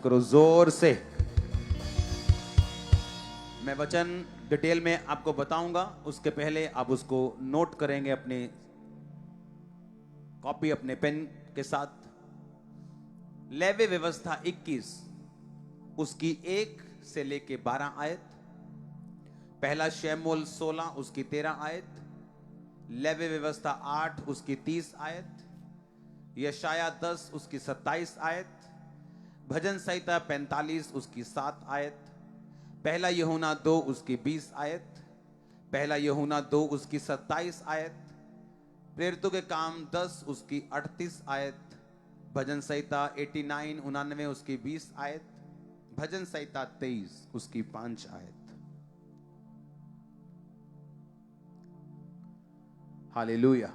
करो जोर से। मैं वचन डिटेल में आपको बताऊंगा, उसके पहले आप उसको नोट करेंगे अपनी कॉपी अपने पेन के साथ। लेवी व्यवस्था 21 उसकी 1 से लेके 12 आयत, पहला शमूएल 16 उसकी 13 आयत, लेवी व्यवस्था 8 उसकी 30 आयत, यशाया 10 उसकी 27 आयत, भजन संहिता 45 उसकी 7 आयत, पहला यूहन्ना 2 उसकी 20 आयत, पहला यूहन्ना 2 उसकी 27 आयत, प्रेरितों के काम 10 उसकी 38 आयत, भजन संहिता 89 99 उसकी 20 आयत, भजन संहिता 23 उसकी 5 आयत। हालेलुया।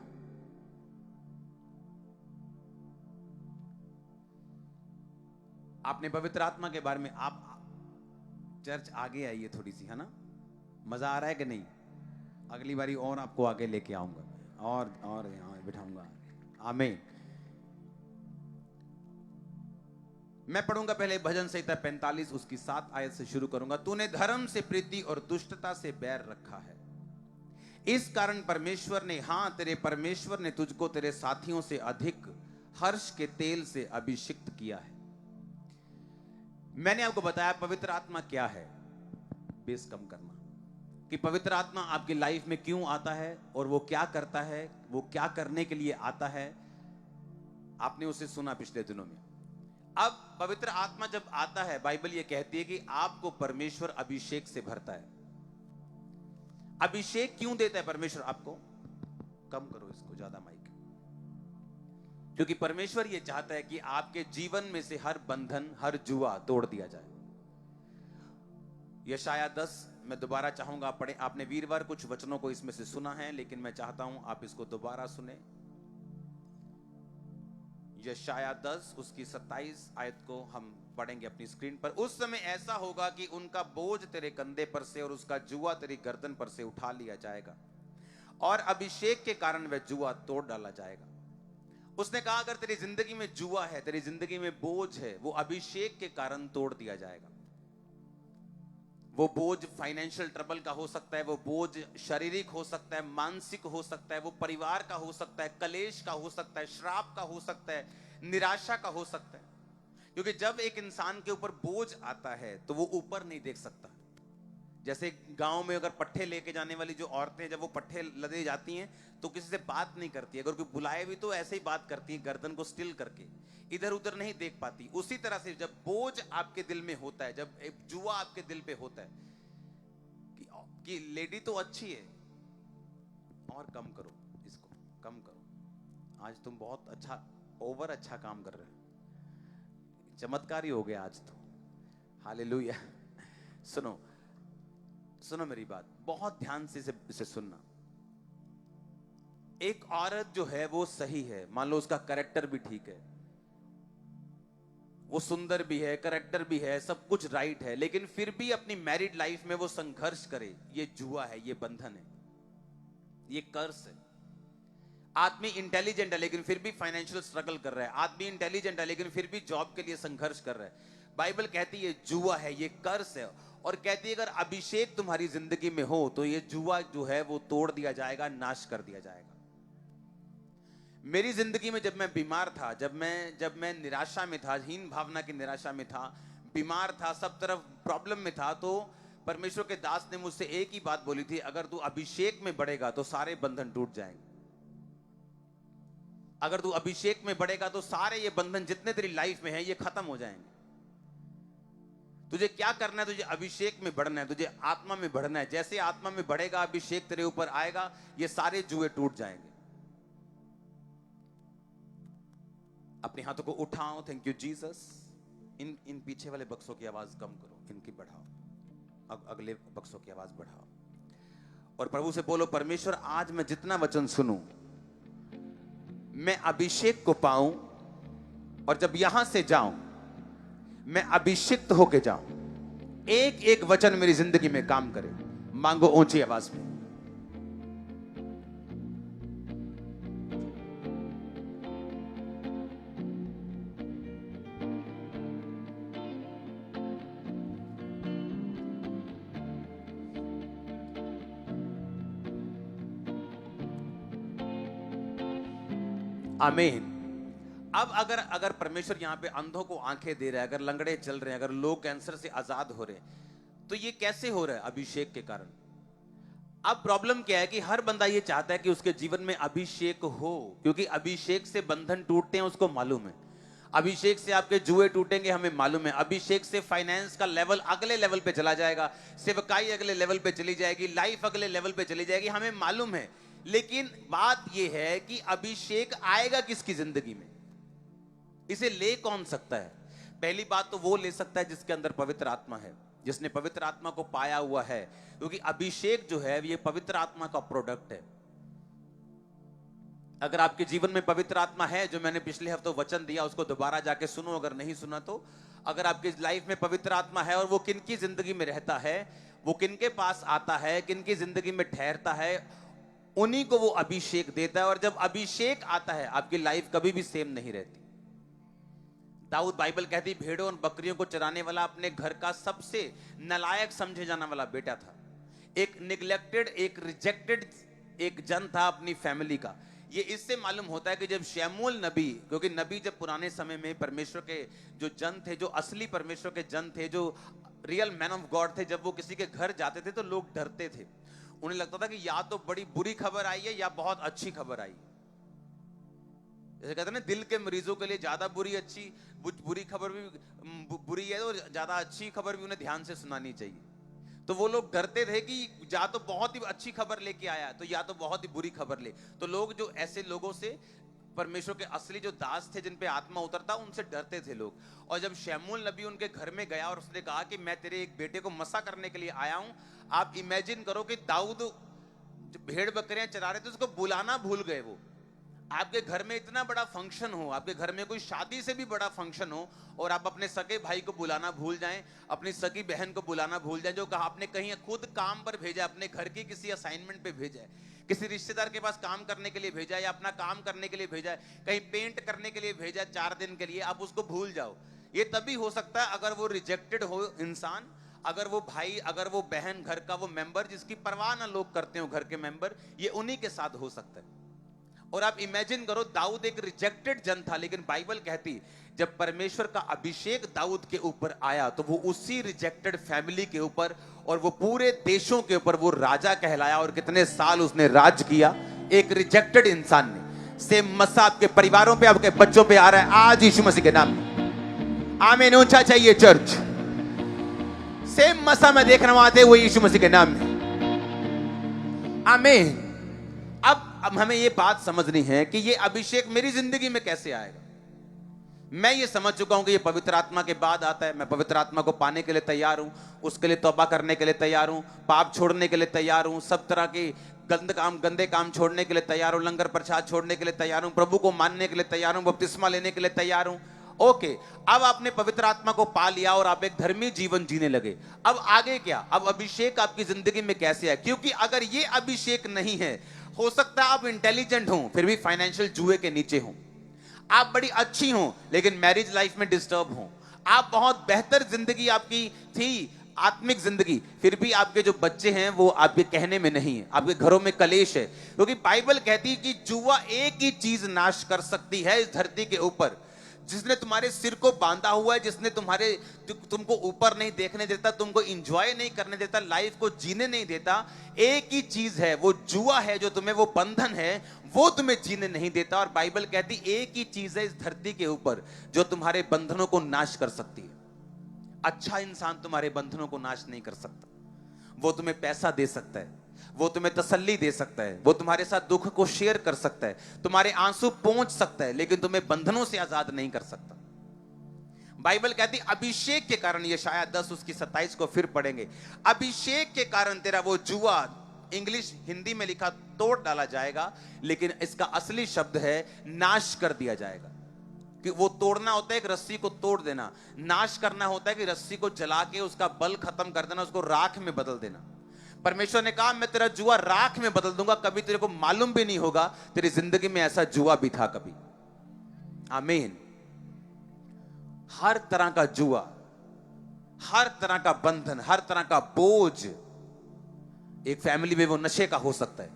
आपने पवित्र आत्मा के बारे में, आप चर्च आगे आइए थोड़ी सी, है ना? मजा आ रहा है कि नहीं? अगली बारी और आपको आगे लेके आऊंगा और यहां बिठाऊंगा। आमीन। मैं पढ़ूंगा पहले भजन संहिता 45 उसकी 7 आयत से शुरू करूंगा। तूने धर्म से प्रीति और दुष्टता से बैर रखा है, इस कारण परमेश्वर ने, हां तेरे परमेश्वर ने तुझको तेरे साथियों से अधिक हर्ष के तेल से अभिषिक्त किया है। मैंने आपको बताया पवित्र आत्मा क्या है, बेस कम करना, कि पवित्र आत्मा आपकी लाइफ में क्यों आता है और वो क्या करता है, वो क्या करने के लिए आता है। आपने उसे सुना पिछले दिनों में। अब पवित्र आत्मा जब आता है, बाइबल ये कहती है कि आपको परमेश्वर अभिषेक से भरता है। अभिषेक क्यों देता है परमेश्वर आपको? कम करो इसको ज्यादा माइक, क्योंकि परमेश्वर ये चाहता है कि आपके जीवन में से हर बंधन, हर जुआ तोड़ दिया जाए। यशाया 10 मैं दोबारा चाहूंगा पढ़े। आपने वीरवार कुछ वचनों को इसमें से सुना है, लेकिन मैं चाहता हूं आप इसको दोबारा सुने। यशाया 10 उसकी 27 आयत को हम पढ़ेंगे अपनी स्क्रीन पर। उस समय ऐसा होगा कि उनका बोझ तेरे कंधे पर से और उसका जुआ तेरी गर्दन पर से उठा लिया जाएगा, और अभिषेक के कारण वह जुआ तोड़ डाला जाएगा। उसने कहा अगर तेरी जिंदगी में जुआ है, तेरी जिंदगी में बोझ है, वो अभिषेक के कारण तोड़ दिया जाएगा। वो बोझ फाइनेंशियल ट्रबल का हो सकता है, वो बोझ शारीरिक हो सकता है, मानसिक हो सकता है, वो परिवार का हो सकता है, कलेश का हो सकता है, श्राप का हो सकता है, निराशा का हो सकता है। क्योंकि जब एक इंसान के ऊपर बोझ आता है तो वो ऊपर नहीं देख सकता। जैसे गांव में अगर पट्ठे लेके जाने वाली जो औरतें, जब वो पट्ठे लदे जाती हैं तो किसी से बात नहीं करती, अगर कोई बुलाए भी तो ऐसे ही बात करती है, गर्दन को स्टिल करके, इधर उधर नहीं देख पाती। उसी तरह से जब बोझ आपके दिल में होता है, जब एक जुआ आपके दिल पे होता है कि लेडी तो अच्छी है, और कम करो इसको, कम करो, आज तुम बहुत अच्छा, ओवर अच्छा काम कर रहे हो, चमत्कारी हो गया आज तो। हालेलुया। सुनो सुनो मेरी बात, बहुत ध्यान से इसे सुनना। एक औरत जो है वो सही है, मान लो उसका कैरेक्टर भी ठीक है, वो सुंदर भी है, कैरेक्टर भी है, सब कुछ राइट है, लेकिन फिर भी अपनी मैरिड लाइफ में वो संघर्ष करे, ये जुआ है, ये बंधन है, ये कर्स है। आदमी इंटेलिजेंट है लेकिन फिर भी फाइनेंशियल स्ट्रगल कर रहा है, आदमी इंटेलिजेंट है लेकिन फिर भी जॉब के लिए संघर्ष कर रहा है। बाइबल कहती है ये जुआ है, ये कर्स है, और कहती है अगर अभिषेक तुम्हारी जिंदगी में हो तो ये जुआ जो है वो तोड़ दिया जाएगा, नाश कर दिया जाएगा। मेरी जिंदगी में जब मैं बीमार था, जब मैं निराशा में था, हीन भावना की निराशा में था, बीमार था, सब तरफ प्रॉब्लम में था, तो परमेश्वर के दास ने मुझसे एक ही बात बोली थी, अगर तू अभिषेक में बढ़ेगा तो सारे बंधन टूट जाएंगे। अगर तू अभिषेक में बढ़ेगा तो सारे ये बंधन जितने तेरी लाइफ में हैं ये खत्म हो जाएंगे। तुझे क्या करना है? तुझे अभिषेक में बढ़ना है, तुझे आत्मा में बढ़ना है। जैसे आत्मा में बढ़ेगा, अभिषेक तेरे ऊपर आएगा, ये सारे जुए टूट जाएंगे। अपने हाथों को उठाओ। Thank you Jesus. इन पीछे वाले बक्सों की आवाज कम करो, इनकी बढ़ाओ, अगले बक्सों की आवाज बढ़ाओ, और प्रभु से बोलो परमेश्वर आज मैं जितना वचन सुनूं मैं अभिषेक को पाऊं, और जब यहां से जाऊं मैं अभिषिक्त होके जाऊं, एक एक वचन मेरी जिंदगी में काम करे। मांगो ऊंची आवाज में। आमीन। अब अगर परमेश्वर यहाँ पे अंधों को आंखें दे रहा है, अगर लंगड़े चल रहे हैं, अगर लोग कैंसर से आजाद हो रहे हैं, तो ये कैसे हो रहा है? अभिषेक के कारण। अब प्रॉब्लम क्या है कि हर बंदा ये चाहता है कि उसके जीवन में अभिषेक हो, क्योंकि अभिषेक से बंधन टूटते हैं, उसको मालूम है। अभिषेक से आपके जुए टूटेंगे, हमें मालूम है। अभिषेक से फाइनेंस का लेवल अगले लेवल पे चला जाएगा, सेवकाई अगले लेवल पे चली जाएगी, लाइफ अगले लेवल पे चली जाएगी, हमें मालूम है। लेकिन बात यह है कि अभिषेक आएगा किसकी जिंदगी में? इसे ले कौन सकता है? पहली बात तो वो ले सकता है जिसके अंदर पवित्र आत्मा है, जिसने पवित्र आत्मा को पाया हुआ है, क्योंकि अभिषेक जो है ये पवित्र आत्मा का प्रोडक्ट है। अगर आपके जीवन में पवित्र आत्मा है, जो मैंने पिछले हफ्ते वचन दिया उसको दोबारा जाके सुनो, अगर नहीं सुना तो। अगर आपकी लाइफ में पवित्र आत्मा है और वो किनकी जिंदगी में रहता है, वो किनके पास आता है, किनकी जिंदगी में ठहरता है, उन्हीं को वो अभिषेक देता है। और जब अभिषेक आता है, आपकी लाइफ कभी भी सेम नहीं रहती। दाऊद, बाइबल कहती, भेड़ों और बकरियों को चराने वाला अपने घर का सबसे नालायक समझे जाने वाला बेटा था। एक निग्लेक्टेड, एक रिजेक्टेड एक जन था अपनी फैमिली का। ये इससे मालूम होता है कि जब शमूएल नबी, क्योंकि नबी जब पुराने समय में परमेश्वर के जो जन थे, जो असली परमेश्वर के जन थे, जो रियल मैन ऑफ गॉड थे, जब वो किसी के घर जाते थे तो लोग डरते थे। उन्हें लगता था कि या तो बड़ी बुरी खबर आई है या बहुत अच्छी खबर आई। जैसे कहते हैं ना, दिल के मरीजों के लिए ज्यादा बुरी खबर भी बुरी है और ज्यादा अच्छी खबर भी उन्हें ध्यान से सुनानी चाहिए। तो वो लोग डरते थे कि या तो बहुत ही अच्छी खबर लेके आया तो या तो बहुत ही बुरी खबर ले। तो लोग जो ऐसे लोगों से, परमेश्वर के असली जो दास थे, जिन पे आत्मा उतरता, उनसे डरते थे लोग। और जब शमूएल नबी उनके घर में गया और उसने कहा कि मैं तेरे एक बेटे को मसा करने के लिए आया हूं, आप इमेजिन करो कि दाऊद भेड़ बकरियां चरा रहे थे, उसको बुलाना भूल गए। वो आपके घर में इतना बड़ा फंक्शन हो, आपके घर में कोई शादी से भी बड़ा फंक्शन हो, और आप अपने सगे भाई को बुलाना भूल जाएं, अपनी सगी बहन को बुलाना भूल जाएं, जो कहा आपने कहीं खुद काम पर भेजा, अपने घर की किसी असाइनमेंट पे भेजा है, किसी रिश्तेदार के पास काम करने के लिए भेजा है, या अपना काम करने के लिए भेजा है, कहीं पेंट करने के लिए भेजा है 4 दिन के लिए, आप उसको भूल जाओ। ये तभी हो सकता है अगर वो रिजेक्टेड हो इंसान, अगर वो भाई, अगर वो बहन, घर का वो मेंबर जिसकी परवाह ना लोग करते हो, घर के मेंबर, ये उन्हीं के साथ हो सकता है। और आप इमेजिन करो, दाऊद एक रिजेक्टेड जन था, लेकिन बाइबल कहती जब परमेश्वर का अभिषेक दाऊद के ऊपर आया तो वो उसी रिजेक्टेड फैमिली के ऊपर और वो पूरे देशों के ऊपर वो राजा कहलाया। और कितने साल उसने राज किया, एक रिजेक्टेड इंसान ने। सेम मसा आपके परिवारों पे, आपके बच्चों पे आ रहा है आज यीशु मसीह के नाम में। आमीन, ऊंचा चाहिए चर्च। सेम मसा मैं देख रहा हूं आते हुए यीशु मसीह के नाम में। आमीन। अब हमें ये बात समझनी है कि ये अभिषेक मेरी जिंदगी में कैसे आएगा। मैं ये समझ चुका हूं कि ये पवित्र आत्मा के बाद आता है। मैं पवित्र आत्मा को पाने के लिए तैयार हूं, उसके लिए तौबा करने के लिए तैयार हूं, पाप छोड़ने के लिए तैयार हूं, सब तरह के गंदे काम छोड़ने के लिए तैयार हूं, लंगर प्रसाद छोड़ने के लिए तैयार हूं, प्रभु को मानने के लिए तैयार हूं, बपतिस्मा लेने के लिए तैयार हूं। ओके, अब आपने पवित्र आत्मा को पा लिया और आप एक धर्मी जीवन जीने लगे। अब आगे क्या? अब अभिषेक आपकी जिंदगी में कैसे है? क्योंकि अगर ये अभिषेक नहीं है, हो सकता है आप इंटेलिजेंट हो फिर भी फाइनेंशियल जुए के नीचे हो, आप बड़ी अच्छी हो लेकिन मैरिज लाइफ में डिस्टर्ब हो, आप बहुत बेहतर जिंदगी आपकी थी, आत्मिक जिंदगी, फिर भी आपके जो बच्चे हैं वो आपके कहने में नहीं है, आपके घरों में कलेश है। क्योंकि बाइबल कहती है कि जुआ एक ही चीज नाश कर सकती है इस धरती के ऊपर, जिसने तुम्हारे सिर को बांधा हुआ है, जिसने तुमको ऊपर नहीं देखने देता, तुमको एंजॉय नहीं करने देता, लाइफ को जीने नहीं देता। एक ही चीज है, वो जुआ है, जो तुम्हें वो बंधन है, वो तुम्हें जीने नहीं देता। और बाइबल कहती एक ही चीज है इस धरती के ऊपर जो तुम्हारे बंधनों को नाश कर सकती है। अच्छा इंसान तुम्हारे बंधनों को नाश नहीं कर सकता। वो तुम्हें पैसा दे सकता है, वो तुम्हें तसल्ली दे सकता है, वो तुम्हारे साथ दुख को शेयर कर सकता है, तुम्हारे आंसू पहुंच सकता है, लेकिन तुम्हें बंधनों से आजाद नहीं कर सकता। बाइबल कहती अभिषेक के कारण, यशायाह 10 उसकी 27 को फिर पढ़ेंगे, अभिषेक के कारण तेरा वो जुआ, इंग्लिश हिंदी में लिखा तोड़ डाला जाएगा, लेकिन इसका असली शब्द है नाश कर दिया जाएगा। कि वो तोड़ना होता है एक रस्सी को तोड़ देना, नाश करना होता है कि रस्सी को जला के उसका बल खत्म कर देना, उसको राख में बदल देना। परमेश्वर ने कहा मैं तेरा जुआ राख में बदल दूंगा, कभी तेरे को मालूम भी नहीं होगा तेरी जिंदगी में ऐसा जुआ भी था कभी। आमीन। हर तरह का जुआ, हर तरह का बंधन, हर तरह का बोझ एक फैमिली में वो नशे का हो सकता है,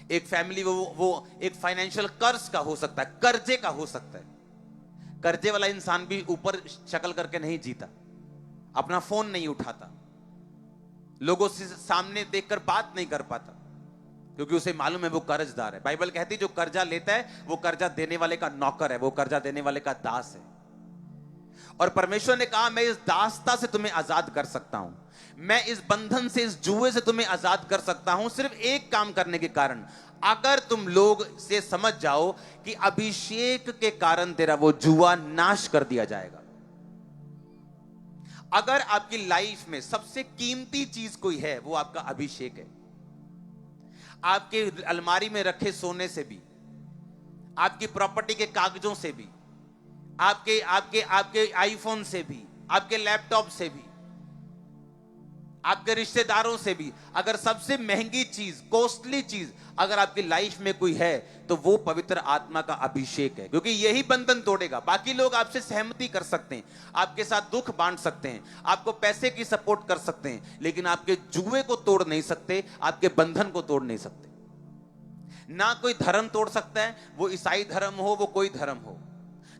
एक फैमिली वो एक फाइनेंशियल कर्ज का हो सकता है, कर्जे का हो सकता है। कर्जे वाला इंसान भी ऊपर शक्ल करके नहीं जीता, अपना फोन नहीं उठाता, लोगों से सामने देखकर बात नहीं कर पाता, क्योंकि उसे मालूम है वो कर्जदार है। बाइबल कहती है जो कर्जा लेता है वो कर्जा देने वाले का नौकर है, वो कर्जा देने वाले का दास है। और परमेश्वर ने कहा मैं इस दासता से तुम्हें आजाद कर सकता हूं, मैं इस बंधन से, इस जुए से तुम्हें आजाद कर सकता हूं, सिर्फ एक काम करने के कारण। अगर तुम लोग से समझ जाओ कि अभिषेक के कारण तेरा वो जुआ नाश कर दिया जाएगा। अगर आपकी लाइफ में सबसे कीमती चीज कोई है वो आपका अभिषेक है। आपके अलमारी में रखे सोने से भी, आपकी प्रॉपर्टी के कागजों से भी, आपके आपके आपके आईफोन से भी, आपके लैपटॉप से भी, आपके रिश्तेदारों से भी, अगर सबसे महंगी चीज, कॉस्टली चीज अगर आपकी लाइफ में कोई है तो वो पवित्र आत्मा का अभिषेक है, क्योंकि यही बंधन तोड़ेगा। बाकी लोग आपसे सहमति कर सकते हैं, आपके साथ दुख बांट सकते हैं, आपको पैसे की सपोर्ट कर सकते हैं, लेकिन आपके जुए को तोड़ नहीं सकते, आपके बंधन को तोड़ नहीं सकते। ना कोई धर्म तोड़ सकता है, वो ईसाई धर्म हो, वो कोई धर्म हो।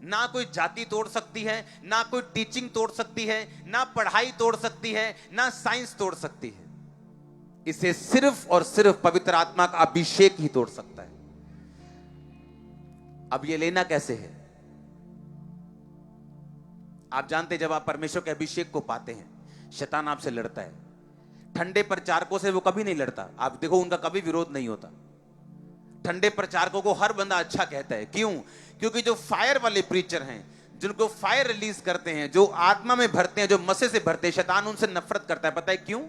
ना कोई जाति तोड़ सकती है, ना कोई टीचिंग तोड़ सकती है, ना पढ़ाई तोड़ सकती है, ना साइंस तोड़ सकती है। इसे सिर्फ और सिर्फ पवित्र आत्मा का अभिषेक ही तोड़ सकता है। अब ये लेना कैसे है? आप जानते हैं जब आप परमेश्वर के अभिषेक को पाते हैं, शैतान आपसे लड़ता है। ठंडे प्रचारकों से वो कभी नहीं लड़ता, आप देखो उनका कभी विरोध नहीं होता। ठंडे प्रचारकों को हर बंदा अच्छा कहता है। क्यों? क्योंकि जो फायर वाले प्रीचर हैं, जिनको फायर रिलीज करते हैं, जो आत्मा में भरते हैं, जो मसे से भरते हैं, शैतान उनसे नफरत करता है। पता है क्यों?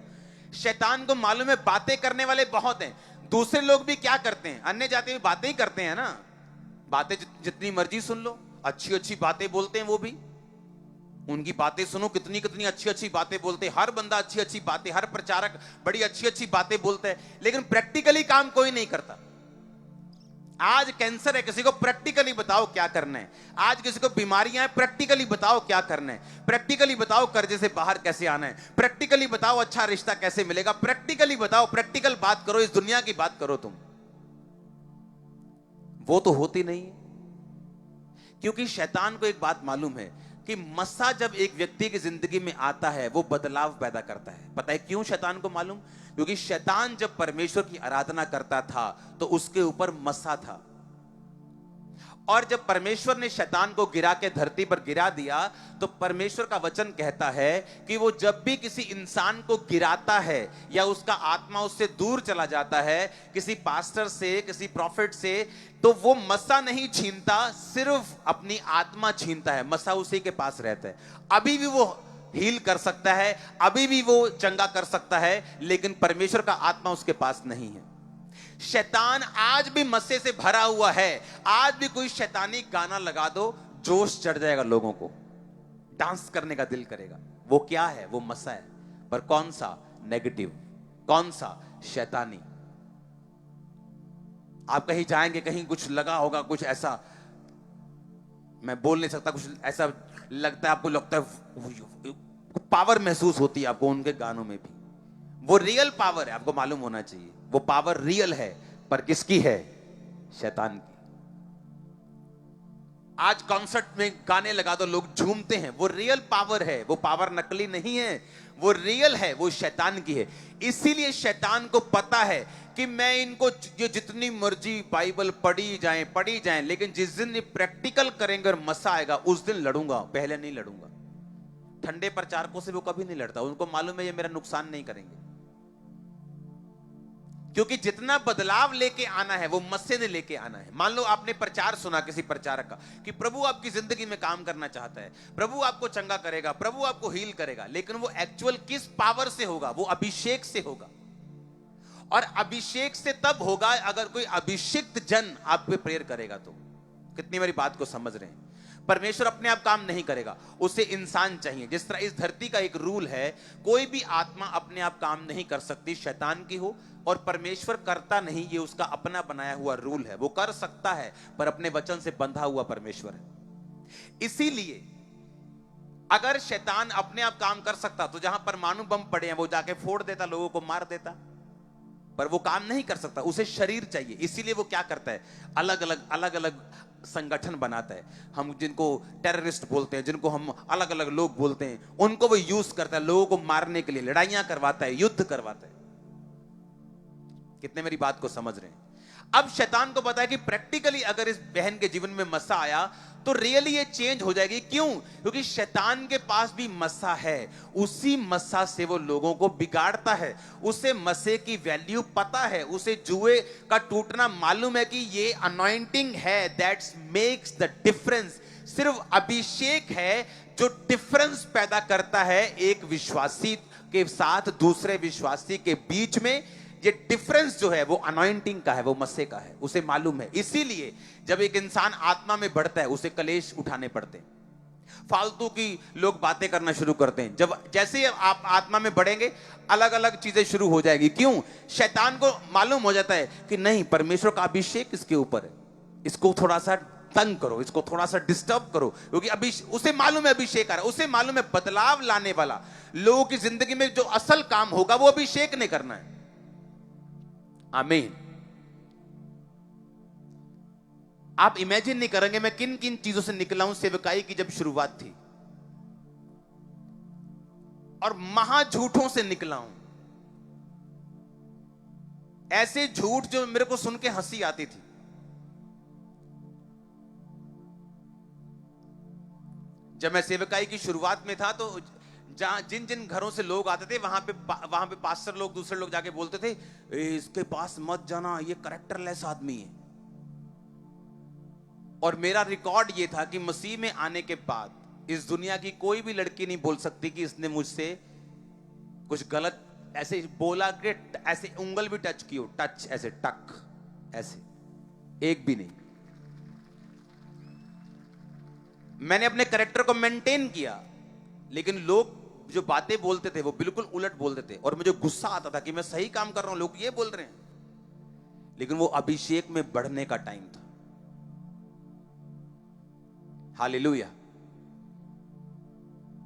शैतान को मालूम है बातें करने वाले बहुत हैं। दूसरे लोग भी क्या करते हैं? अन्य जाति में बातें ही करते हैं ना, बातें जितनी मर्जी सुन लो, अच्छी अच्छी बातें बोलते हैं। वो भी उनकी बातें सुनो, कितनी कितनी अच्छी अच्छी बातें बोलते हैं। हर बंदा अच्छी अच्छी बातें, हर प्रचारक बड़ी अच्छी अच्छी बातें बोलते हैं, लेकिन प्रैक्टिकली काम कोई नहीं करता। आज कैंसर है, किसी को प्रैक्टिकली बताओ क्या करना है। आज किसी को बीमारियां हैं, प्रैक्टिकली बताओ क्या करना है। प्रैक्टिकली बताओ कर्जे से बाहर कैसे आना है। प्रैक्टिकली बताओ अच्छा रिश्ता कैसे मिलेगा। प्रैक्टिकली बताओ, प्रैक्टिकल बात करो, इस दुनिया की बात करो तुम। वो तो होती नहीं है, क्योंकि शैतान को एक बात मालूम है कि मस्सा जब एक व्यक्ति की जिंदगी में आता है वो बदलाव पैदा करता है। पता है क्यों शैतान को मालूम? क्योंकि शैतान जब परमेश्वर की आराधना करता था तो उसके ऊपर मस्सा था, और जब परमेश्वर ने शैतान को गिरा के धरती पर गिरा दिया तो परमेश्वर का वचन कहता है कि वो जब भी किसी इंसान को गिराता है या उसका आत्मा उससे दूर चला जाता है, किसी पास्टर से, किसी प्रॉफिट से, तो वो मस्सा नहीं छीनता, सिर्फ अपनी आत्मा छीनता है। मस्सा उसी के पास रहता है। अभी भी वो हील कर सकता है, अभी भी वो चंगा कर सकता है, लेकिन परमेश्वर का आत्मा उसके पास नहीं है। शैतान आज भी मस्से से भरा हुआ है। आज भी कोई शैतानी गाना लगा दो, जोश चढ़ जाएगा, लोगों को डांस करने का दिल करेगा। वो क्या है? वो मस्सा है, पर कौन सा? नेगेटिव। कौन सा? शैतानी। आप कहीं जाएंगे, कहीं कुछ लगा होगा, कुछ ऐसा, मैं बोल नहीं सकता, कुछ ऐसा लगता है, आपको लगता है पावर महसूस होती है आपको उनके गानों में भी। वो रियल पावर है, आपको मालूम होना चाहिए। वो पावर रियल है, पर किसकी है? शैतान की। आज कॉन्सर्ट में गाने लगा दो, लोग झूमते हैं, वो रियल पावर है। वो पावर नकली नहीं है, वो रियल है, वो शैतान की है। इसीलिए शैतान को पता है कि मैं इनको ये जितनी मर्जी बाइबल पढ़ी जाए, लेकिन जिस दिन ये प्रैक्टिकल करेंगे और मसा आएगा उस दिन लड़ूंगा, पहले नहीं लड़ूंगा। ठंडे प्रचारकों से वो कभी नहीं लड़ता, उनको मालूम है ये मेरा नुकसान नहीं करेंगे, क्योंकि जितना बदलाव लेके आना है वो मस्से ने लेके आना है। मान लो आपने प्रचार सुना किसी प्रचारक का कि प्रभु आपकी जिंदगी में काम करना चाहता है, प्रभु आपको चंगा करेगा, प्रभु आपको हील करेगा, लेकिन वो एक्चुअल किस पावर से होगा? वो अभिषेक से होगा। और अभिषेक से तब होगा अगर कोई अभिषिक्त जन आप पे प्रेयर करेगा। तो कितनी मेरी बात को समझ रहे हैं? परमेश्वर अपने आप काम नहीं करेगा, उसे इंसान चाहिए। जिस तरह इस धरती का एक रूल है, कोई भी आत्मा अपने आप काम नहीं कर सकती, शैतान की हो और परमेश्वर करता नहीं, ये उसका अपना बनाया हुआ रूल है। वो कर सकता है पर अपने वचन से बंधा हुआ परमेश्वर है। इसीलिए अगर शैतान अपने आप काम कर सकता तो जहां परमाणु बम पड़े हैं वो जाके फोड़ देता, लोगों को मार देता, ऊपर, वो काम नहीं कर सकता, उसे शरीर चाहिए। इसीलिए वो क्या करता है, अलग अलग संगठन बनाता है। हम जिनको टेररिस्ट बोलते हैं, जिनको हम अलग अलग लोग बोलते हैं, उनको वो यूज करता है लोगों को मारने के लिए, लड़ाइयां करवाता है, युद्ध करवाता है। कितने मेरी बात को समझ रहे हैं? अब शैतान को पता है कि प्रैक्टिकली अगर इस बहन के जीवन में मस्सा आया तो रियली ये चेंज हो जाएगी। क्यों? क्योंकि शैतान के पास भी मस्सा है, उसी मस्सा से वो लोगों को बिगाड़ता है। उसे मस्से की वैल्यू पता है, उसे जुए का टूटना मालूम है कि ये अनॉइंटिंग है, दैट्स मेक्स द डिफरेंस। सिर्फ अभिषेक है जो डिफरेंस पैदा करता है एक विश्वासी के साथ दूसरे विश्वासी के बीच में। ये डिफरेंस जो है वो अनॉइंटिंग का है, वो मस्से का है, उसे मालूम है। इसीलिए जब एक इंसान आत्मा में बढ़ता है उसे कलेश उठाने पड़ते हैं, फालतू की लोग बातें करना शुरू करते हैं। जब जैसे ही आप आत्मा में बढ़ेंगे अलग अलग चीजें शुरू हो जाएगी। क्यों? शैतान को मालूम हो जाता है कि नहीं, परमेश्वर का अभिषेक इसके ऊपर है, इसको थोड़ा सा तंग करो, इसको थोड़ा सा डिस्टर्ब करो, क्योंकि अभी उसे मालूम है अभिषेक आ रहा है, उसे मालूम है बदलाव लाने वाला लोगों की जिंदगी में जो असल काम होगा वो अभिषेक ने करना है। आमीन। आप इमेजिन नहीं करेंगे मैं किन किन चीजों से निकला हूं सेवकाई की जब शुरुआत थी, और महा झूठों से निकला हूं। ऐसे झूठ जो मेरे को सुन के हंसी आती थी। जब मैं सेवकाई की शुरुआत में था तो जहां जिन जिन घरों से लोग आते थे वहां पे पास्टर लोग, दूसरे लोग जाके बोलते थे इसके पास मत जाना, ये कैरेक्टरलेस आदमी है। और मेरा रिकॉर्ड ये था कि मसीह में आने के बाद इस दुनिया की कोई भी लड़की नहीं बोल सकती कि इसने मुझसे कुछ गलत ऐसे बोला कि ऐसे उंगल भी टच की हो, टच ऐसे टक ऐसे, एक भी नहीं। मैंने अपने कैरेक्टर को मेंटेन किया, लेकिन लोग जो बातें बोलते थे वो बिल्कुल उलट बोलते थे, और मुझे गुस्सा आता था कि मैं सही काम कर रहा हूं, लोग ये बोल रहे हैं। लेकिन वो अभिषेक में बढ़ने का टाइम था। हालेलुया।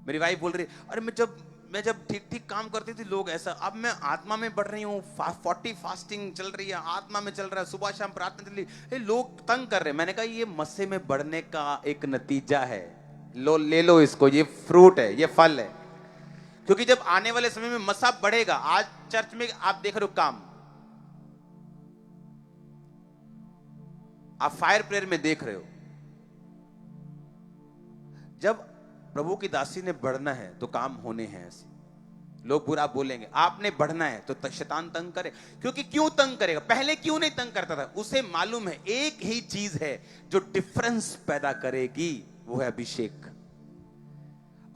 मेरी वाइफ बोल रही, अरे मैं जब ठीक ठीक काम करती थी लोग ऐसा, अब मैं आत्मा में बढ़ रही हूँ, 40 फास्टिंग चल रही है, आत्मा में चल रहा है, सुबह शाम प्रार्थना चल रही है, लोग तंग कर रहे हैं। मैंने कहा ये मस्से में बढ़ने का एक नतीजा है, लो ले लो इसको, ये फ्रूट है, ये फल है। क्योंकि जब आने वाले समय में मस्सा बढ़ेगा, आज चर्च में आप देख रहे हो काम, आप फायर प्रेयर में देख रहे हो, जब प्रभु की दासी ने बढ़ना है तो काम होने हैं। ऐसे लोग बुरा बोलेंगे, आपने बढ़ना है तो शैतान तंग करे। क्योंकि क्यों तंग करेगा? पहले क्यों नहीं तंग करता था? उसे मालूम है एक ही चीज है जो डिफरेंस पैदा करेगी, वो है अभिषेक।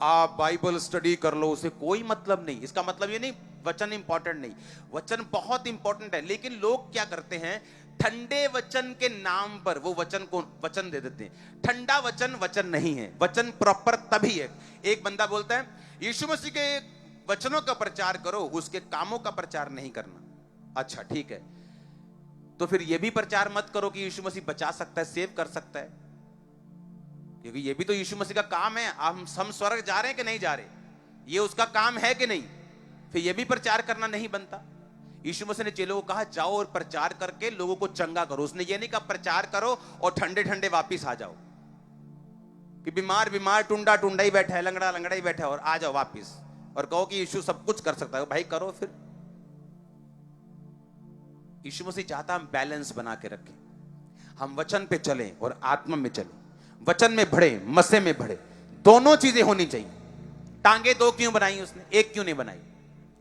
आप बाइबल स्टडी कर लो, उसे कोई मतलब नहीं। इसका मतलब ये नहीं वचन इंपॉर्टेंट नहीं, वचन बहुत इंपॉर्टेंट है, लेकिन लोग क्या करते हैं, ठंडे वचन के नाम पर वो वचन को वचन दे देते हैं। ठंडा वचन वचन नहीं है, वचन प्रॉपर तभी है। एक बंदा बोलता है यीशु मसीह के वचनों का प्रचार करो, उसके कामों का प्रचार नहीं करना। अच्छा ठीक है, तो फिर यह भी प्रचार मत करो कि यीशु मसीह बचा सकता है, सेव कर सकता है, क्योंकि ये भी तो यीशु मसीह का काम है। हम स्वर्ग जा रहे हैं कि नहीं जा रहे, ये उसका काम है कि नहीं? फिर ये भी प्रचार करना नहीं बनता। यीशु मसीह ने चेलों को कहा जाओ और प्रचार करके लोगों को चंगा करो। उसने ये नहीं कहा प्रचार करो और ठंडे ठंडे वापिस आ जाओ, कि बीमार बीमार टुंडा टुंडा ही बैठा है, लंगड़ा लंगड़ा ही बैठा है, और आ जाओ वापिस और कहो कि यीशु सब कुछ कर सकता है। भाई करो फिर। यीशु मसीह चाहता हम बैलेंस बना के रखें, हम वचन पे चलें और आत्मा में चलें, वचन में बढ़े, मस्से में बढ़े, दोनों चीजें होनी चाहिए। टांगे दो क्यों बनाई उसने, एक क्यों नहीं बनाई?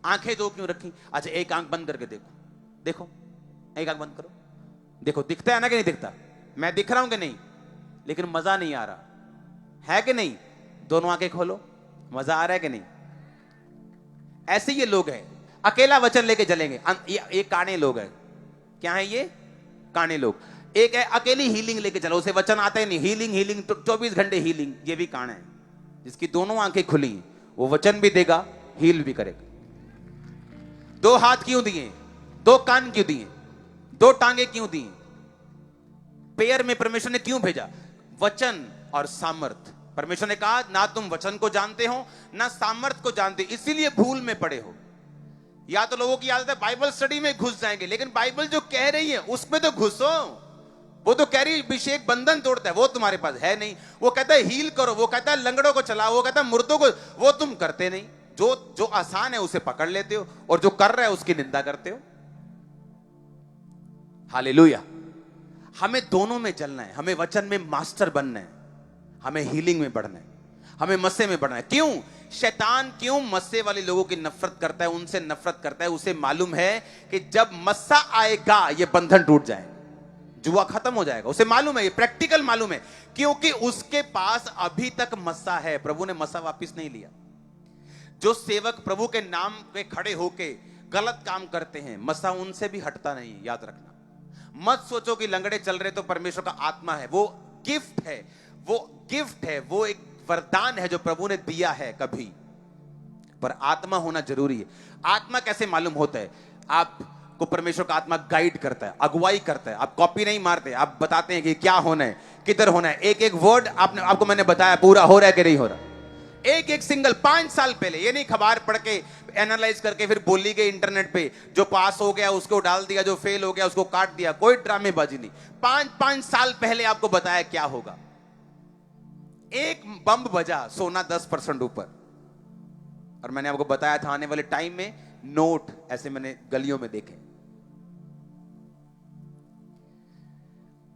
आंखें दो क्यों रखी? अच्छा एक आंख बंद करके देखो, देखो एक आंख बंद करो, देखो दिखता है ना कि नहीं दिखता? मैं दिख रहा हूं कि नहीं? लेकिन मजा नहीं आ रहा है कि नहीं? दोनों आंखें खोलो, मजा आ रहा है कि नहीं? ऐसे ये लोग हैं, अकेला वचन लेके चलेंगे। ये काने लोग हैं। क्या है ये? काने लोग। एक है अकेली हीलिंग लेके चलो, उसे वचन आता है नहीं, हीलिंग हीलिंग 24 घंटे हीलिंग, ये भी काना है। जिसकी दोनों आंखें खुली हैं वो वचन भी देगा, हील भी करेगा। दो हाथ क्यों दिए? दो कान क्यों दिए? दो टांगे क्यों दी? पेयर में परमेश्वर ने क्यों भेजा? वचन और सामर्थ। परमेश्वर ने कहा ना तुम वचन को जानते हो ना सामर्थ को जानते, इसीलिए भूल में पड़े हो। या तो लोगों की आदत है बाइबल स्टडी में घुस जाएंगे, लेकिन बाइबल जो कह रही है उसमें तो घुसो। वो तो कह रही अभिषेक बंधन तोड़ता है, वो तुम्हारे पास है नहीं। वो कहता है हील करो, वो कहता है लंगड़ों को चलाओ, वो कहता है मुर्दों को, वो तुम करते नहीं। जो जो आसान है उसे पकड़ लेते हो, और जो कर रहा है उसकी निंदा करते हो। हालेलुया। हमें दोनों में चलना है, हमें वचन में मास्टर बनना है, हमें हीलिंग में बढ़ना है, हमें मस्से में बढ़ना है। क्यों? शैतान क्यों मस्से वाले लोगों की नफरत करता है, उनसे नफरत करता है? उसे मालूम है कि जब मस्सा आएगा ये बंधन टूट जाएगा, जुआ खत्म हो जाएगा। उसे मालूम है, ये प्रैक्टिकल मालूम है, क्योंकि उसके पास अभी तक मस्सा है। प्रभु ने मस्सा वापस नहीं लिया। जो सेवक प्रभु के नाम पे खड़े होके गलत काम करते हैं, मस्सा उनसे भी हटता नहीं है, याद रखना। मत सोचो कि लंगड़े चल रहे तो परमेश्वर का आत्मा है। वो गिफ्ट है, वो गिफ्ट है, वो एक वरदान है जो प्रभु ने दिया है कभी, पर आत्मा होना जरूरी है। आत्मा कैसे मालूम होता है? आपको परमेश्वर का आत्मा गाइड करता है, अगुवाई करता है। आप कॉपी नहीं मारते, आप बताते हैं कि क्या होना है, किधर होना है। एक एक वर्ड आपको मैंने बताया, पूरा हो रहा है कि नहीं हो रहा। एक एक सिंगल 5 साल पहले, ये नहीं खबर पढ़ के एनालाइज करके फिर बोली गई इंटरनेट पे, जो पास हो गया उसको डाल दिया, जो फेल हो गया उसको काट दिया। कोई ड्रामेबाजी नहीं। 5 साल पहले आपको बताया क्या होगा। एक बम बजा, सोना 10% ऊपर, और मैंने आपको बताया था आने वाले टाइम में नोट ऐसे मैंने गलियों में देखे।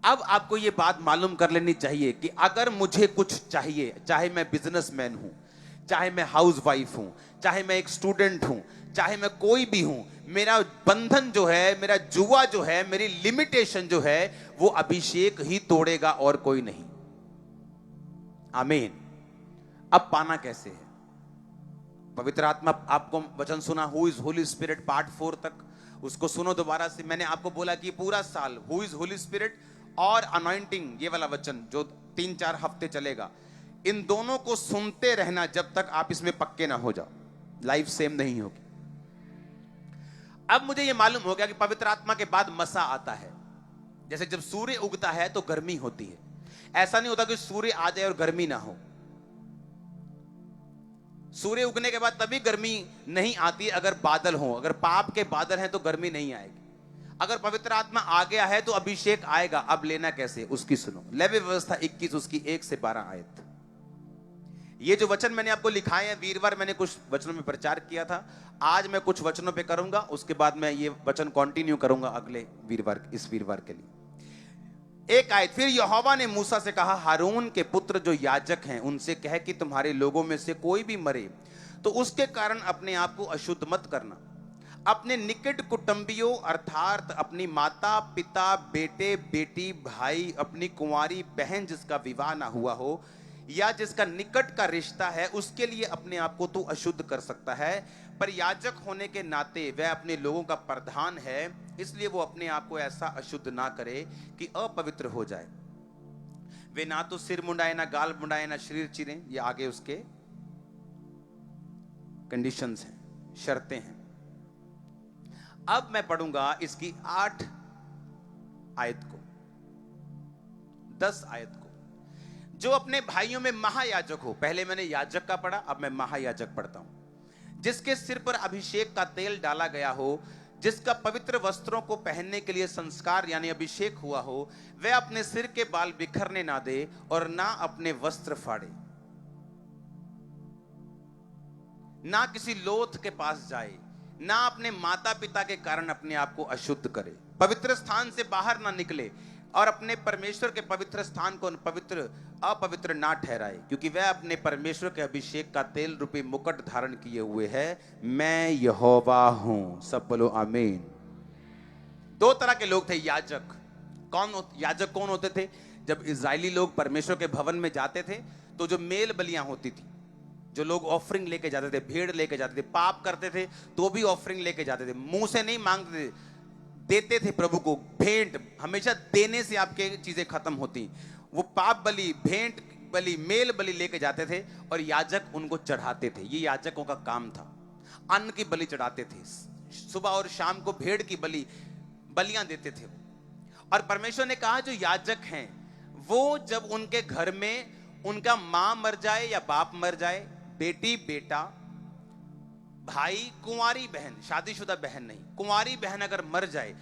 अब आपको यह बात मालूम कर लेनी चाहिए कि अगर मुझे कुछ चाहिए, चाहे मैं बिजनेसमैन हूं, चाहे मैं हाउसवाइफ हूं, चाहे मैं एक स्टूडेंट हूं, चाहे मैं कोई भी हूं, मेरा बंधन जो है, मेरा जुआ जो है, मेरी लिमिटेशन जो है, वो अभिषेक ही तोड़ेगा और कोई नहीं। आमीन। अब पाना कैसे है? पवित्र आत्मा, आपको वचन सुना who is Holi spirit part 4 तक, उसको सुनो दोबारा से। मैंने आपको बोला कि पूरा साल हु इज होली स्पिरिट और अनॉइंटिंग, ये वाला वचन जो 3-4 हफ्ते चलेगा, इन दोनों को सुनते रहना जब तक आप इसमें पक्के ना हो जाओ। लाइफ सेम नहीं होगी। अब मुझे यह मालूम हो गया कि पवित्र आत्मा के बाद मसा आता है। जैसे जब सूर्य उगता है तो गर्मी होती है, ऐसा नहीं होता कि सूर्य आ जाए और गर्मी ना हो। सूर्य उगने के बाद तभी गर्मी नहीं आती अगर बादल हो। अगर पाप के बादल हैं तो गर्मी नहीं आएगी। अगर पवित्र आत्मा आ गया है तो अभिषेक आएगा। अब लेना कैसे, उसकी सुनो। लेवी व्यवस्था 21 उसकी 1 से 12 आयत। ये जो वचन मैंने आपको लिखाए हैं, वीरवार मैंने कुछ वचनों में प्रचार किया था, आज मैं कुछ वचनों पे करूंगा, उसके बाद मैं ये वचन कंटिन्यू करूंगा अगले वीरवार, इस वीरवार के लिए। एक आयत, फिर यहोवा ने मूसा से कहा, हारून के पुत्र जो याजक हैं उनसे कह कि तुम्हारे लोगों में से कोई भी मरे तो उसके कारण अपने आप को अशुद्ध मत करना। अपने निकट कुटुंबियों अर्थात अपनी माता पिता, बेटे बेटी, भाई, अपनी कुंवारी बहन जिसका विवाह ना हुआ हो या जिसका निकट का रिश्ता है, उसके लिए अपने आप को तू अशुद्ध कर सकता है। पर याजक होने के नाते वह अपने लोगों का प्रधान है, इसलिए वो अपने आप को ऐसा अशुद्ध ना करे कि अपवित्र हो जाए। वे ना तो सिर मुंडाए, ना गाल मुंडाए, ना शरीर चीरें। ये आगे उसके कंडीशंस हैं, शर्तें हैं। अब मैं पढ़ूंगा इसकी 8 आयत को, 10 आयत को। जो अपने भाइयों में महायाजक हो, पहले मैंने याजक का पढ़ा, अब मैं महायाजक पढ़ता हूं। जिसके सिर पर अभिषेक का तेल डाला गया हो, जिसका पवित्र वस्त्रों को पहनने के लिए संस्कार यानी अभिषेक हुआ हो, वह अपने सिर के बाल बिखरने ना दे और ना अपने वस्त्र फाड़े, ना किसी लोथ के पास जाए, ना अपने माता पिता के कारण अपने आप को अशुद्ध करे, पवित्र स्थान से बाहर ना निकले और अपने परमेश्वर के पवित्र स्थान को अपवित्र ना ठहराए, क्योंकि वह अपने परमेश्वर के अभिषेक का तेल रूपी मुकुट धारण किए हुए है। मैं यहोवा हूं। सब बोलो आमीन। 2 तरह के लोग थे याजक। याजक कौन होते थे? जब इजरायली लोग परमेश्वर के भवन में जाते थे तो जो मेल बलियां होती थी, जो लोग ऑफरिंग लेके जाते थे, भेड़ लेके जाते थे, पाप करते थे तो भी ऑफरिंग लेके जाते थे, मुंह से नहीं मांगते थे, देते थे प्रभु को। भेंट, हमेशा देने से आपके चीजें खत्म होती। वो पाप बलि, भेंट बलि, मेल बलि लेके जाते थे और याजक उनको चढ़ाते थे। ये याजकों का काम था। अन्न की बलि चढ़ाते थे, सुबह और शाम को भेड़ की बलियां देते थे। और परमेश्वर ने कहा जो याजक हैं वो जब उनके घर में उनका मां मर जाए या बाप मर जाए, बेटी बेटा, भाई कुंवारी बहन, शादीशुदा बहन नहीं, कुंवारी बहन अगर मर जाए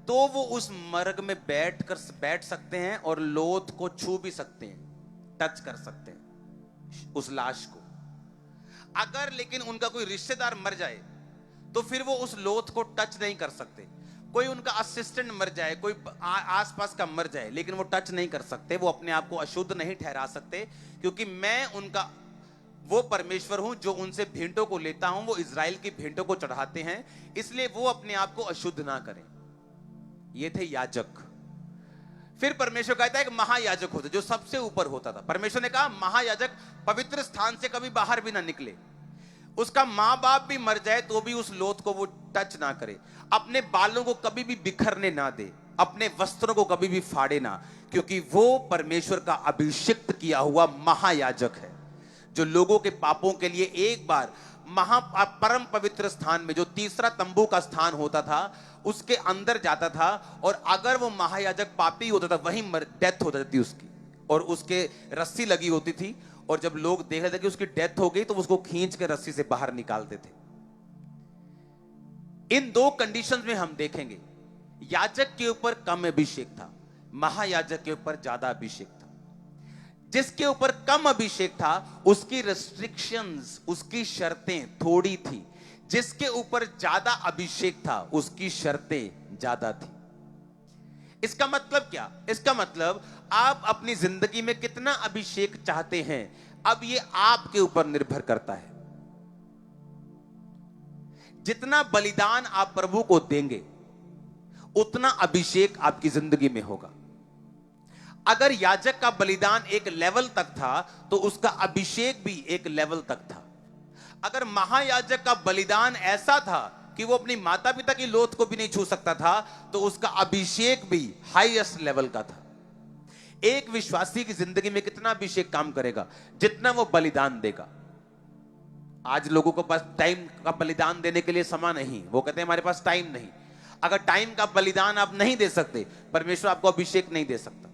तो वो उस मर्ग में बैठ सकते हैं और लोथ को छू भी सकते हैं, टच कर सकते हैं उस लाश को। अगर लेकिन उनका कोई रिश्तेदार मर जाए तो फिर वो उस लोथ को टच नहीं कर सकते। कोई उनका असिस्टेंट मर जाए, कोई आसपास का मर जाए, लेकिन वो टच नहीं कर सकते, वो अपने आप को अशुद्ध नहीं ठहरा सकते, क्योंकि मैं उनका वो परमेश्वर हूं जो उनसे भेंटों को लेता हूं। वो इजराइल की भेंटों को चढ़ाते हैं, इसलिए वो अपने आप को अशुद्ध ना करें। ये थे याजक। फिर परमेश्वर कहता है कि महायाजक होता, जो सबसे ऊपर होता था। परमेश्वर ने कहा महायाजक पवित्र स्थान से कभी बाहर भी ना निकले, उसका मां बाप भी मर जाए तो भी उस लोथ को वो टच ना करे, अपने बालों को कभी भी बिखरने ना दे, अपने वस्त्रों को कभी भी फाड़े ना, क्योंकि वो परमेश्वर का अभिषिक्त किया हुआ महायाजक है, जो लोगों के पापों के लिए एक बार परम पवित्र स्थान में, जो तीसरा तंबू का स्थान होता था, उसके अंदर जाता था। और अगर वो महायाजक पापी होता था, वहीं डेथ हो जाती उसकी, और उसके रस्सी लगी होती थी, और जब लोग देख रहे थे कि उसकी डेथ हो गई तो उसको खींच के रस्सी से बाहर निकालते थे। इन दो कंडीशंस में हम देखेंगे, याजक के ऊपर कम अभिषेक था, महायाजक के ऊपर ज्यादा अभिषेक था। जिसके ऊपर कम अभिषेक था उसकी रेस्ट्रिक्शंस, उसकी शर्तें थोड़ी थी, जिसके ऊपर ज्यादा अभिषेक था उसकी शर्तें ज्यादा थी। इसका मतलब क्या? इसका मतलब आप अपनी जिंदगी में कितना अभिषेक चाहते हैं, अब ये आपके ऊपर निर्भर करता है। जितना बलिदान आप प्रभु को देंगे उतना अभिषेक आपकी जिंदगी में होगा। अगर याजक का बलिदान एक लेवल तक था तो उसका अभिषेक भी एक लेवल तक था। अगर महायाजक का बलिदान ऐसा था कि वो अपनी माता पिता की लोथ को भी नहीं छू सकता था, तो उसका अभिषेक भी हाईएस्ट लेवल का था। एक विश्वासी की जिंदगी में कितना अभिषेक काम करेगा? जितना वो बलिदान देगा। आज लोगों के पास टाइम का बलिदान देने के लिए समय नहीं, वो कहते हैं हमारे पास टाइम नहीं। अगर टाइम का बलिदान आप नहीं दे सकते, परमेश्वर आपको अभिषेक नहीं दे सकता।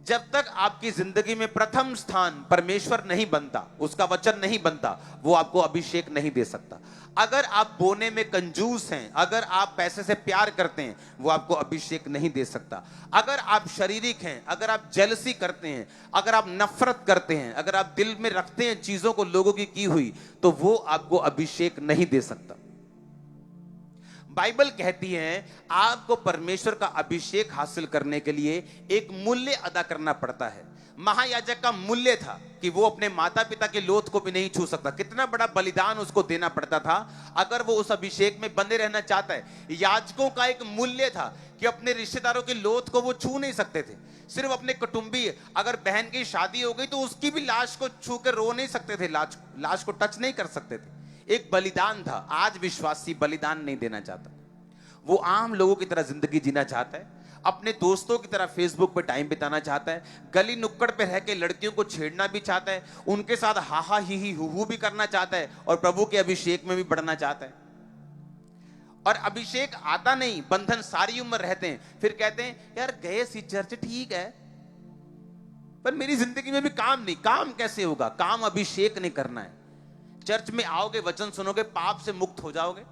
जब तक आपकी जिंदगी में प्रथम स्थान परमेश्वर नहीं बनता, उसका वचन नहीं बनता, वो आपको अभिषेक नहीं दे सकता। अगर आप बोने में कंजूस हैं, अगर आप पैसे से प्यार करते हैं, वो आपको अभिषेक नहीं दे सकता। अगर आप शारीरिक हैं, अगर आप जेलसी करते हैं, अगर आप नफरत करते हैं, अगर आप दिल में रखते हैं चीजों को लोगों की हुई, तो वो आपको अभिषेक नहीं दे सकता। बाइबल कहती है आपको परमेश्वर का अभिषेक हासिल करने के लिए एक मूल्य अदा करना पड़ता है। महायाजक का मूल्य था कि वो अपने माता पिता के लोथ को भी नहीं छू सकता। कितना बड़ा बलिदान उसको देना पड़ता था अगर वो उस अभिषेक में बने रहना चाहता है। याजकों का एक मूल्य था कि अपने रिश्तेदारों के लोथ को वो छू नहीं सकते थे। सिर्फ अपने कुटुंबी, अगर बहन की शादी हो गई तो उसकी भी लाश को छू कर रो नहीं सकते थे, लाश को टच नहीं कर सकते थे। एक बलिदान था। आज विश्वासी बलिदान नहीं देना चाहता, वो आम लोगों की तरह जिंदगी जीना चाहता है, अपने दोस्तों की तरह फेसबुक पे टाइम बिताना चाहता है, गली नुक्कड़ पे रह के लड़कियों को छेड़ना भी चाहता है, उनके साथ हाहा ही हु भी करना चाहता है, और प्रभु के अभिषेक में भी बढ़ना चाहता है। और अभिषेक आता नहीं, बंधन सारी उम्र रहते हैं। फिर कहते हैं यार गए सी चर्च ठीक है, पर मेरी जिंदगी में भी काम नहीं। काम कैसे होगा? काम अभिषेक नहीं करना है। चर्च में आओगे, वचन सुनोगे, पाप से मुक्त हो जाओगे।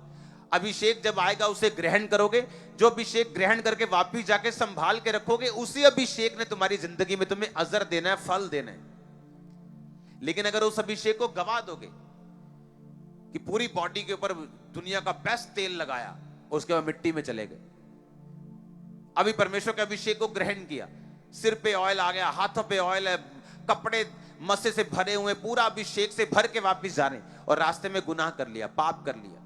अभिषेक जब आएगा उसे ग्रहण करोगे। जो अभिषेक ग्रहण करके वापिस जाके संभाल के रखोगे, उसी अभिषेक ने तुम्हारी जिंदगी में तुम्हें अजर देना है, फल देना है। लेकिन अगर उस अभिषेक को गवा दोगे कि पूरी बॉडी के ऊपर दुनिया का बेस्ट तेल लगाया, उसके बाद मिट्टी में चले गए। अभी परमेश्वर के अभिषेक को ग्रहण किया, सिर पे ऑयल आ गया, हाथों पे ऑयल है, कपड़े मस्से से भरे हुए, पूरा अभिषेक से भर के वापिस जा रहे, और रास्ते में गुनाह कर लिया, पाप कर लिया,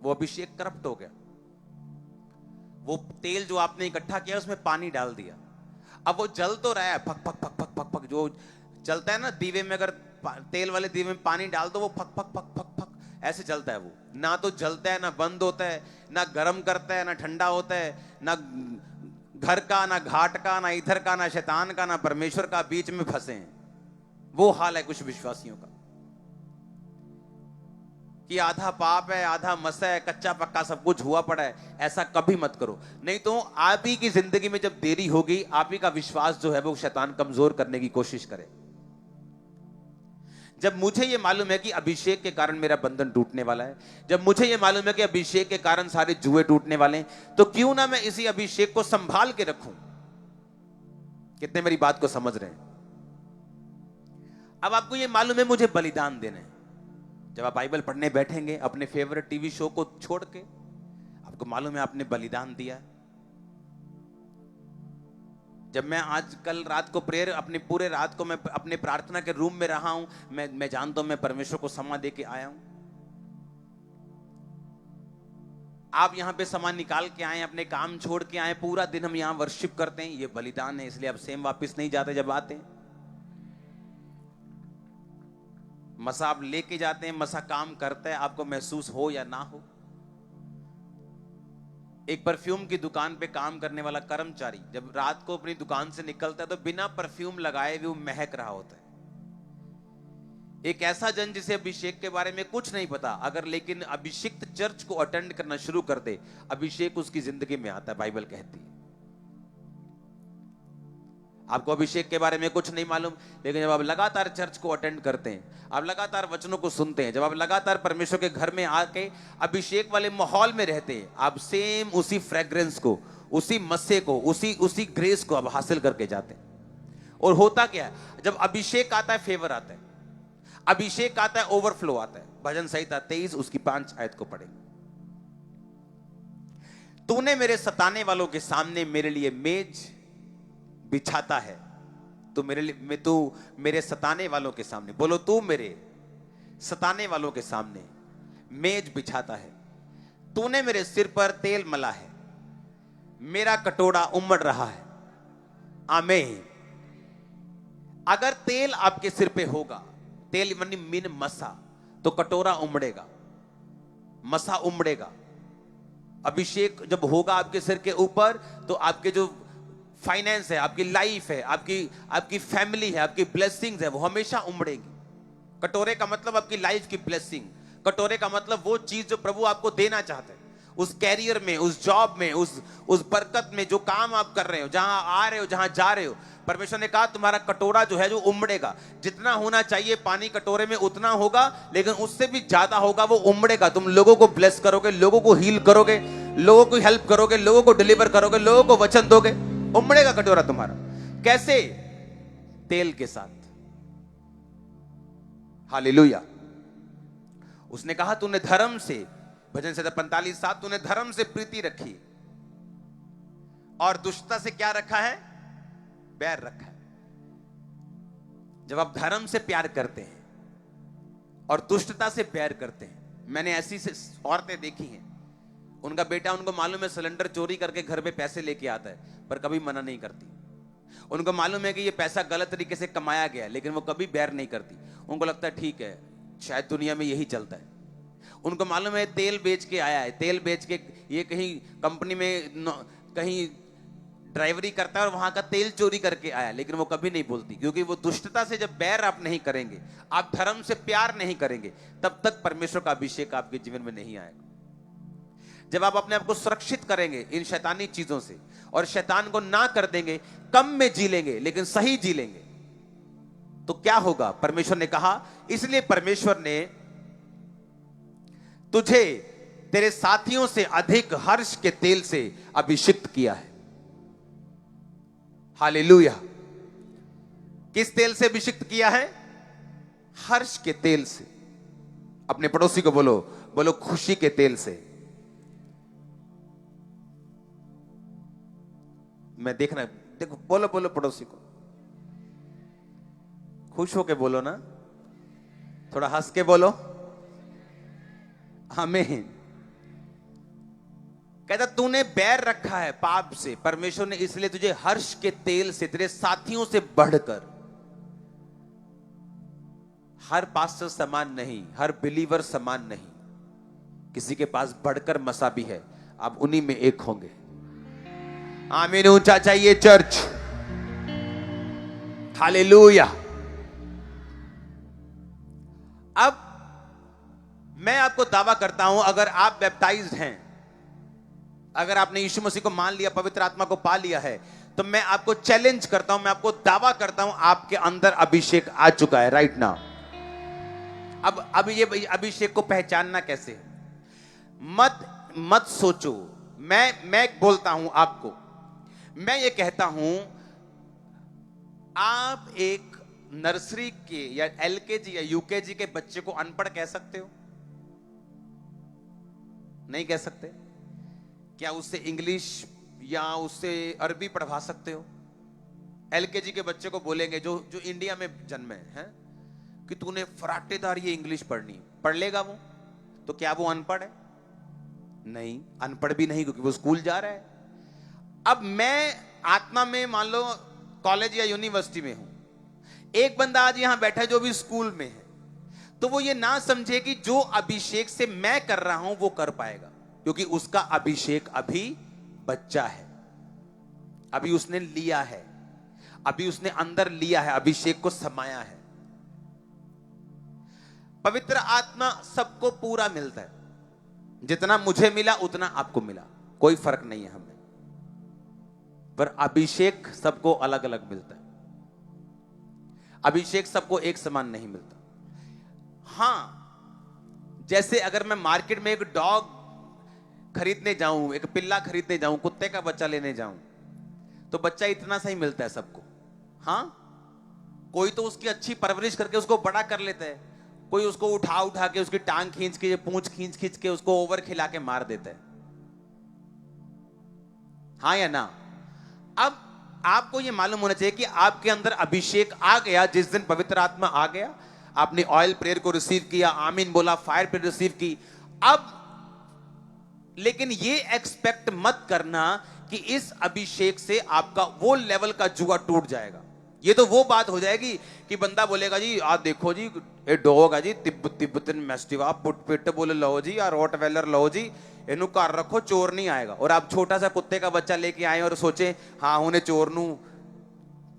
वो अभिषेक करप्ट हो गया। वो तेल जो आपने इकट्ठा किया उसमें पानी डाल दिया, अब वो जल तो रहा है, fuck fuck fuck fuck fuck fuck, जो जलता है ना दीवे में, अगर तेल वाले दीवे में पानी डाल दो वो fuck fuck fuck fuck fuck ऐसे जलता है। वो ना तो जलता है, ना बंद होता है, ना गर्म करता है, ना ठंडा होता है, ना घर का, ना घाट का, ना इधर का, ना शैतान का, ना परमेश्वर का, बीच में फंसे हैं। वो हाल है कुछ विश्वासियों का कि आधा पाप है, आधा मसा है, कच्चा पक्का सब कुछ हुआ पड़ा है। ऐसा कभी मत करो, नहीं तो आप ही की जिंदगी में जब देरी होगी, आप ही का विश्वास जो है वो शैतान कमजोर करने की कोशिश करे। जब मुझे ये मालूम है कि अभिषेक के कारण मेरा बंधन टूटने वाला है, जब मुझे ये मालूम है कि अभिषेक के कारण सारे जुए टूटने वाले हैं, तो क्यों ना मैं इसी अभिषेक को संभाल के रखूं। कितने मेरी बात को समझ रहे हैं? अब आपको ये मालूम है मुझे बलिदान देना है। जब आप बाइबल पढ़ने बैठेंगे अपने फेवरेट टीवी शो को छोड़ के, आपको मालूम है आपने बलिदान दिया। जब मैं आज कल रात को प्रेयर, अपनी पूरे रात को मैं अपने प्रार्थना के रूम में रहा हूं, मैं जानता हूं मैं परमेश्वर को समा दे के आया हूं। आप यहां पे सामान निकाल के आए, अपने काम छोड़ के आए, पूरा दिन हम यहां वर्शिप करते हैं, ये बलिदान है। इसलिए आप सेम वापस नहीं जाते। जब आते हैं मसा आप लेके जाते हैं, मसा काम करता है, आपको महसूस हो या ना हो। एक परफ्यूम की दुकान पे काम करने वाला कर्मचारी जब रात को अपनी दुकान से निकलता है तो बिना परफ्यूम लगाए भी वो महक रहा होता है। एक ऐसा जन जिसे अभिषेक के बारे में कुछ नहीं पता, अगर लेकिन अभिषिक्त चर्च को अटेंड करना शुरू कर दे, अभिषेक उसकी जिंदगी में आता है। बाइबल कहती है आपको अभिषेक के बारे में कुछ नहीं मालूम, लेकिन जब आप लगातार चर्च को अटेंड करते हैं, आप लगातार वचनों को सुनते हैं, जब आप लगातार परमेश्वर के घर में आके अभिषेक वाले माहौल में रहते हैं, आप सेम उसी फ्रेग्रेंस को, उसी मस्से को, उसी ग्रेस को आप हासिल करके जाते हैं। और होता क्या है, जब अभिषेक आता है फेवर आता है, अभिषेक आता है ओवरफ्लो आता है। भजन संहिता 23 उसकी 5 आयत को पढ़े। तूने मेरे सताने वालों के सामने मेरे लिए मेज बिछाता है। तू मेरे सताने वालों के सामने, बोलो तू मेरे सताने वालों के सामने मेज बिछाता है। तूने मेरे सिर पर तेल मला है, मेरा कटोरा उमड़ रहा है। आमीन। अगर तेल आपके सिर पे होगा, तेल मीन मसा, तो कटोरा उमड़ेगा, मसा उमड़ेगा। अभिषेक जब होगा आपके सिर के ऊपर, तो आपके जो फाइनेंस है, आपकी लाइफ है, आपकी फैमिली है, आपकी ब्लेसिंग्स है, वो हमेशा उमड़ेगी। कटोरे का मतलब आपकी लाइफ की ब्लेसिंग, कटोरे का मतलब वो चीज जो प्रभु आपको देना चाहते हैं, उस कैरियर में, उस जॉब में, उस बरकत में, जो काम आप कर रहे हो, जहां आ रहे हो, जहां जा रहे हो। परमेश्वर ने कहा तुम्हारा कटोरा जो है जो उमड़ेगा। जितना होना चाहिए पानी कटोरे में उतना होगा, लेकिन उससे भी ज्यादा होगा, वो उमड़ेगा। तुम लोगों को ब्लेस करोगे, लोगों को हील करोगे, लोगों को हेल्प करोगे, लोगों को डिलीवर करोगे, लोगों को वचन दोगे। उमड़ेगा कटोरा तुम्हारा। कैसे? तेल के साथ। हालेलुया। उसने कहा तूने धर्म से, भजन संहिता 45:7, तूने धर्म से प्रीति रखी और दुष्टता से क्या रखा है? बैर रखा है। जब आप धर्म से प्यार करते हैं और दुष्टता से बैर करते हैं, मैंने ऐसी से औरतें देखी हैं, उनका बेटा उनको मालूम है सिलेंडर चोरी करके घर पे पैसे लेके आता है, पर कभी मना नहीं करती। उनको मालूम है कि ये पैसा गलत तरीके से कमाया गया, लेकिन वो कभी बैर नहीं करती। उनको लगता है ठीक है, शायद दुनिया में यही चलता है। उनको मालूम है तेल बेच के आया है, तेल बेच के ये कहीं कंपनी में कहीं ड्राइवरी करता है और वहां का तेल चोरी करके आया, लेकिन वो कभी नहीं बोलती, क्योंकि वो दुष्टता से जब बैर आप नहीं करेंगे, आप धर्म से प्यार नहीं करेंगे, तब तक परमेश्वर का अभिषेक आपके जीवन में नहीं आएगा। जब आप अपने आप को सुरक्षित करेंगे इन शैतानी चीजों से और शैतान को ना कर देंगे, कम में जी लेंगे लेकिन सही जी लेंगे, तो क्या होगा? परमेश्वर ने कहा, इसलिए परमेश्वर ने तुझे तेरे साथियों से अधिक हर्ष के तेल से अभिषिक्त किया है। हालेलुया। किस तेल से अभिषिक्त किया है? हर्ष के तेल से। अपने पड़ोसी को बोलो, बोलो खुशी के तेल से। मैं देखना, देखो, बोलो बोलो पड़ोसी को, खुश होके बोलो ना, थोड़ा हंस के बोलो। आमीन। कहता तूने बैर रखा है पाप से, परमेश्वर ने इसलिए तुझे हर्ष के तेल से, तेरे साथियों से बढ़कर। हर पास्टर समान नहीं, हर बिलीवर समान नहीं, किसी के पास बढ़कर मसा भी है, आप उन्हीं में एक होंगे। आमीन। ऊंचा चाहिए चर्च। हालेलुया। अब मैं आपको दावा करता हूं, अगर आप बैप्टाइज्ड हैं, अगर आपने यीशु मसीह को मान लिया, पवित्र आत्मा को पा लिया है, तो मैं आपको चैलेंज करता हूं, मैं आपको दावा करता हूं, आपके अंदर अभिषेक आ चुका है राइट नाउ। अब ये अभिषेक को पहचानना कैसे है? मत सोचो। मैं बोलता हूं आपको, मैं ये कहता हूं, आप एक नर्सरी के या एलकेजी या यूकेजी के बच्चे को अनपढ़ कह सकते हो? नहीं कह सकते। क्या उससे इंग्लिश या उससे अरबी पढ़वा सकते हो? एलकेजी के बच्चे को बोलेंगे जो इंडिया में जन्मे हैं कि तूने फराटेदार ये इंग्लिश पढ़नी, पढ़ लेगा वो? तो क्या वो अनपढ़ है? नहीं, अनपढ़ भी नहीं, क्योंकि वो स्कूल जा रहा है। अब मैं आत्मा में मान लो कॉलेज या यूनिवर्सिटी में हूं, एक बंदा आज यहां बैठा है जो भी स्कूल में है, तो वो ये ना समझे कि जो अभिषेक से मैं कर रहा हूं वो कर पाएगा, क्योंकि उसका अभिषेक अभी बच्चा है, अभी उसने लिया है, अभी उसने अंदर लिया है, अभिषेक को समाया है। पवित्र आत्मा सबको पूरा मिलता है, जितना मुझे मिला उतना आपको मिला, कोई फर्क नहीं है हमें, पर अभिषेक सबको अलग अलग मिलता है। अभिषेक सबको एक समान नहीं मिलता। हां, जैसे अगर मैं मार्केट में एक डॉग खरीदने जाऊं, एक पिल्ला खरीदने जाऊं, कुत्ते का बच्चा लेने जाऊं, तो बच्चा इतना सा ही मिलता है सबको। हां, कोई तो उसकी अच्छी परवरिश करके उसको बड़ा कर लेता है, कोई उसको उठा के उसकी टांग खींच के, पूंछ खींच के उसको ओवर खिला के मार देता है। हाँ या ना? अब आपको यह मालूम होना चाहिए कि आपके अंदर अभिषेक आ गया जिस दिन पवित्र आत्मा आ गया, आपने ऑयल प्रेयर को रिसीव किया, आमीन बोला, फायर प्रेयर रिसीव की। अब लेकिन ये एक्सपेक्ट मत करना कि इस अभिषेक से आपका वो लेवल का जुआ टूट जाएगा। ये तो वो बात हो जाएगी कि बंदा बोलेगा जी आप देखो जी ये डॉग है जी, तिब्बतन मैस्टिवा पिट बुल लो जी, या रोटवेलर लो जी, इनू घर रखो चोर नहीं आएगा। और आप छोटा सा कुत्ते का बच्चा लेके आए और सोचे हाँ उन्हें चोर नू